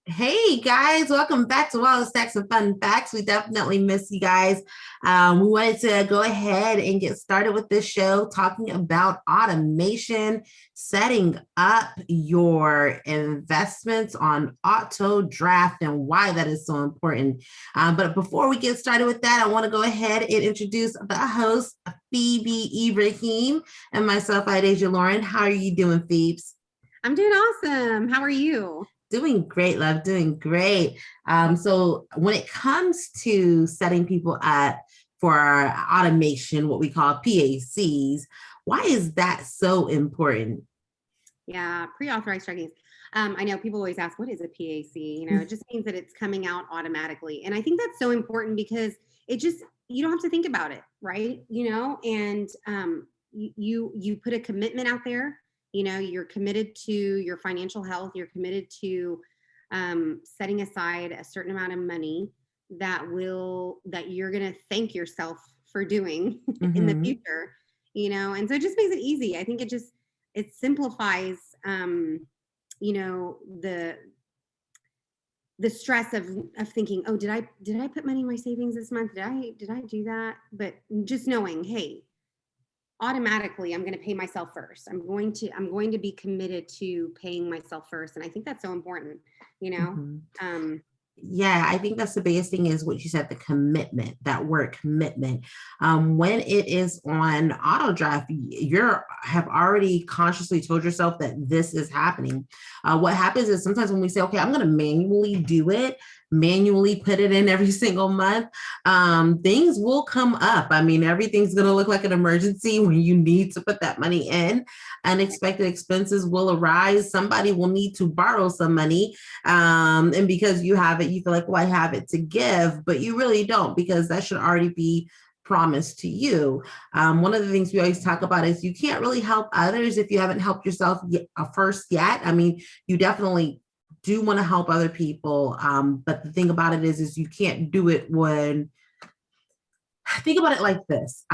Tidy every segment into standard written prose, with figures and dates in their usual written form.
Hey guys, welcome back to Wild Stacks of Fun Facts. We definitely miss you guys. We wanted to go ahead and get started with this show talking about automation, setting up your investments on auto draft and why that is so important. But before we get started with that, I want to go ahead and introduce the host, Phoebe Ibrahim, and myself, Idasia Lauren. How are you doing, Phoebes? I'm doing awesome. How are you? Doing great, love, doing great. So when it comes to setting people up for automation, what we call PACs, why is that so important? Yeah, pre-authorized checkings. I know people always ask, what is a PAC? It just means that it's coming out automatically. And I think that's so important because it just, you don't have to think about it, right? And you put a commitment out there, you're committed to your financial health, you're committed to setting aside a certain amount of money that you're going to thank yourself for doing in the Mm-hmm. future, and so it just makes it easy. I think it simplifies you know the the stress of thinking, oh, did I put money in my savings this month, did I do that, but just knowing, hey, automatically I'm going to pay myself first. I'm going to be committed to paying myself first, and I think that's so important you know Mm-hmm. um Yeah, I think that's the biggest thing is what you said, the commitment, that word commitment. When it is on auto draft, you're have already consciously told yourself that this is happening. What happens is sometimes when we say, okay, I'm going to manually do it, manually put it in every single month, things will come up. I mean, everything's going to look like an emergency when you need to put that money in. Unexpected expenses will arise. Somebody will need to borrow some money, and because you have it, you feel like, well, I have it to give, but you really don't, because that should already be promised to you. One of the things we always talk about is you can't really help others if you haven't helped yourself first yet. I mean, you definitely do want to help other people, but the thing about it is you can't do it when think about it like this.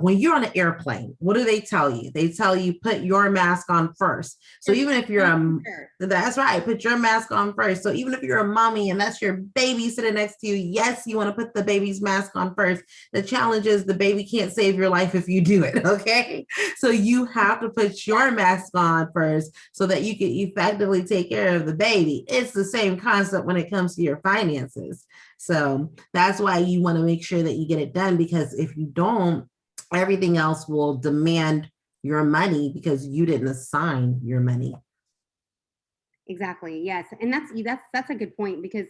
When you're on an airplane, what do they tell you? They tell you put your mask on first. So You're even if you're so sure. that's right, put your mask on first. So even if you're a mommy and that's your baby sitting next to you, yes, you want to put the baby's mask on first. The challenge is the baby can't save your life if you do it. Okay. So you have to put your mask on first so that you can effectively take care of the baby. It's the same concept when it comes to your finances. So that's why you want to make sure that you get it done, because if you don't, everything else will demand your money because you didn't assign your money. Exactly. Yes. And that's a good point, because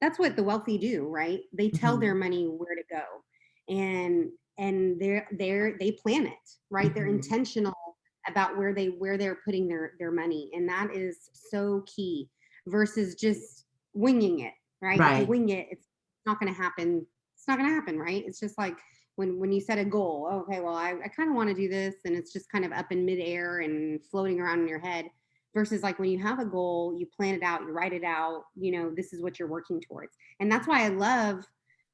that's what the wealthy do, right? They tell their Mm-hmm. money where to go. And they plan it, right? They're Mm-hmm. intentional about where they're putting their money. And that is so key versus just winging it, right? If you Right. wing it, it's not gonna happen. It's not gonna happen, right? It's just like when you set a goal, okay, well, I kind of want to do this, and it's just kind of up in midair and floating around in your head, versus like when you have a goal, you plan it out, you write it out, this is what you're working towards. And that's why I love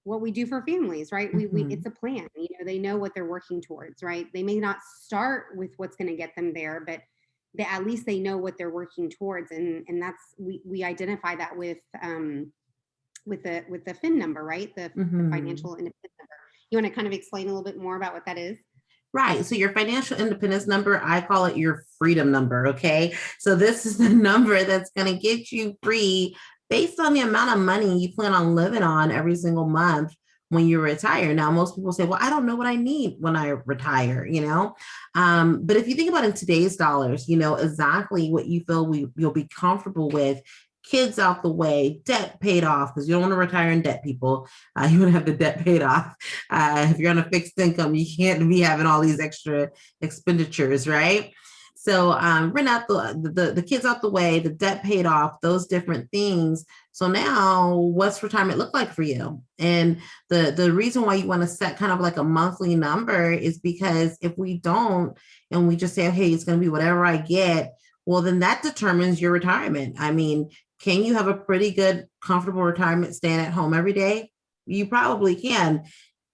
what we do for families, right? We Mm-hmm. it's a plan. They know what they're working towards, right? They may not start with what's going to get them there, but at least they know what they're working towards. And that's we identify that with the fin number, right? The Mm-hmm. financial independence number. You want to kind of explain a little bit more about what that is? Right. So your financial independence number, I call it your freedom number. Okay. So this is the number that's going to get you free based on the amount of money you plan on living on every single month when you retire. Now, most people say, well, I don't know what I need when I retire. But if you think about in today's dollars, you know exactly what you feel you'll be comfortable with. Kids out the way, debt paid off, because you don't want to retire in debt, people. You want to have the debt paid off. If you're on a fixed income, you can't be having all these extra expenditures, right? So rent out the kids out the way, the debt paid off, those different things. So now, what's retirement look like for you? And the reason why you want to set kind of like a monthly number is because if we don't, and we just say, hey, it's going to be whatever I get, well, then that determines your retirement. I mean, can you have a pretty good, comfortable retirement staying at home every day? You probably can.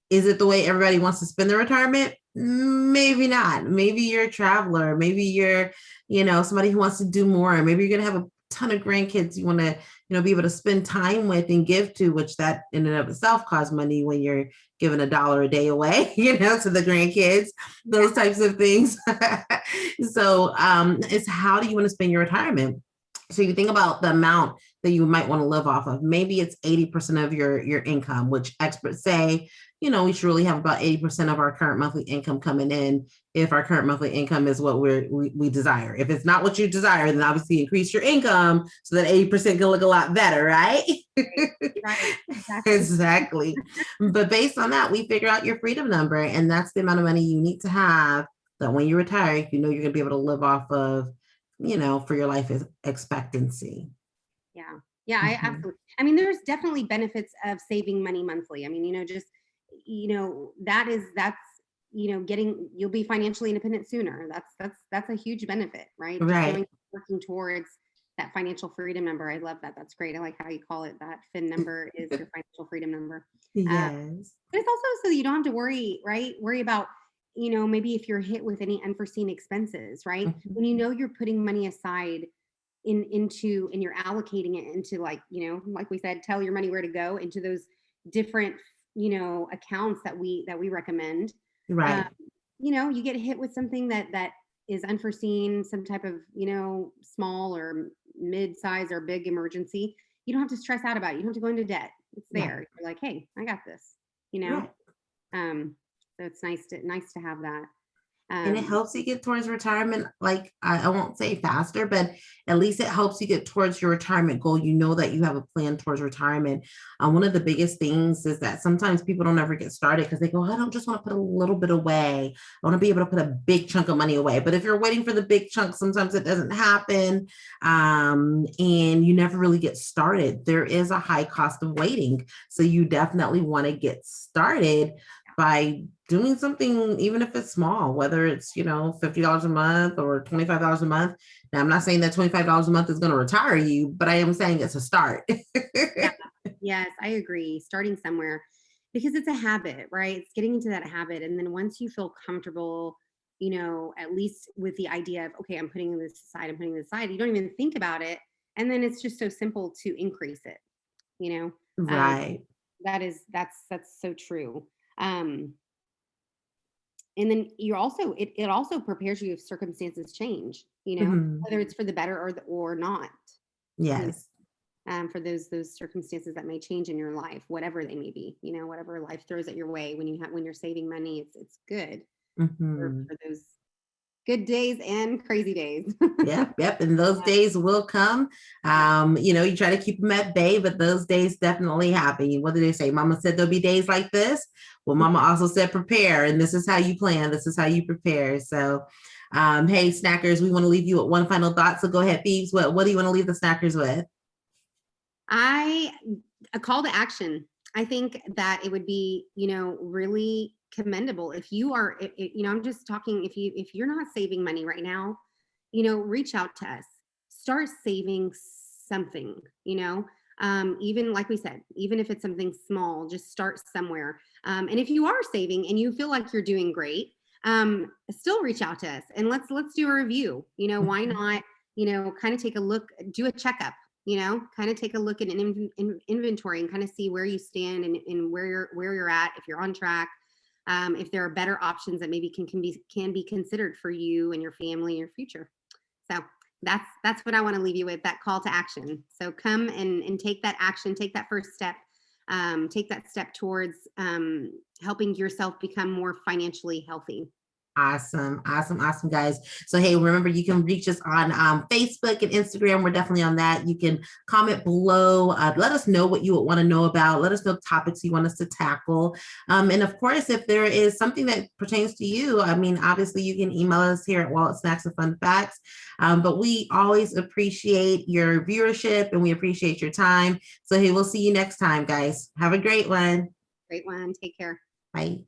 Is it the way everybody wants to spend their retirement? Maybe not. Maybe you're a traveler. Maybe you're, somebody who wants to do more. Maybe you're going to have a ton of grandkids you want to, be able to spend time with and give to, which that in and of itself costs money when you're giving $1 a day away, to the grandkids, those types of things. So it's how do you want to spend your retirement? So you think about the amount that you might want to live off of. Maybe it's 80% of your income, which experts say, we should really have about 80% of our current monthly income coming in if our current monthly income is what we desire. If it's not what you desire, then obviously increase your income so that 80% can look a lot better, right? Right. Exactly. Exactly. But based on that, we figure out your freedom number, and that's the amount of money you need to have that when you retire, you're going to be able to live off of, for your life expectancy. Yeah. Yeah, I absolutely. I mean, there's definitely benefits of saving money monthly. I mean, just, that's, you'll be financially independent sooner. That's a huge benefit, right? Right. Just working towards that financial freedom number. I love that. That's great. I like how you call it that. FIN number is your financial freedom number. Yes. But it's also so you don't have to worry, right? Worry about, maybe if you're hit with any unforeseen expenses, right? Mm-hmm. When you're putting money aside and you're allocating it into, like we said, tell your money where to go into those different, accounts that we recommend. Right. You get hit with something that is unforeseen, some type of, small or mid-size or big emergency. You don't have to stress out about it. You don't have to go into debt. It's there. Yeah. You're like, hey, I got this, Right. So it's nice to have that. And it helps you get towards retirement. Like I won't say faster, but at least it helps you get towards your retirement goal. You know that you have a plan towards retirement. One of the biggest things is that sometimes people don't ever get started because they go, I don't just want to put a little bit away. I want to be able to put a big chunk of money away. But if you're waiting for the big chunk, sometimes it doesn't happen. And you never really get started. There is a high cost of waiting. So you definitely want to get started by doing something, even if it's small, whether it's, $50 a month or $25 a month. Now, I'm not saying that $25 a month is going to retire you, but I am saying it's a start. Yeah. Yes, I agree. Starting somewhere, because it's a habit, right? It's getting into that habit. And then once you feel comfortable, at least with the idea of, okay, I'm putting this aside, you don't even think about it. And then it's just so simple to increase it, Right. That's so true. And then you're also, it also prepares you if circumstances change, whether it's for the better or not. Yes. For those circumstances that may change in your life, whatever they may be, whatever life throws at your way when you're saving money, it's good for those good days and crazy days. Yep. And those days will come. You try to keep them at bay, but those days definitely happen. What do they say? Mama said there'll be days like this. Well, Mama also said prepare, and this is how you plan. This is how you prepare. So, hey, snackers, we want to leave you with one final thought. So go ahead, Phoebes. What do you want to leave the snackers with? A call to action. I think that it would be, really commendable if you are, I'm just talking, if you're not saving money right now, reach out to us, start saving something, even like we said, even if it's something small, just start somewhere. And if you are saving and you feel like you're doing great, still reach out to us and let's do a review. Why not, kind of take a look, do a checkup, kind of take a look at an inventory and kind of see where you stand and where you're at, if you're on track, if there are better options that maybe can be considered for you and your family and your future. So that's what I want to leave you with, that call to action. So come and take that action, take that first step, take that step towards helping yourself become more financially healthy. Awesome, guys. So, hey, remember, you can reach us on Facebook and Instagram. We're definitely on that. You can comment below. Let us know what you would want to know about. Let us know topics you want us to tackle. And of course, if there is something that pertains to you, obviously you can email us here at Wallet Snacks and Fun Facts. But we always appreciate your viewership and we appreciate your time. So, hey, we'll see you next time, guys. Have a great one. Great one. Take care. Bye.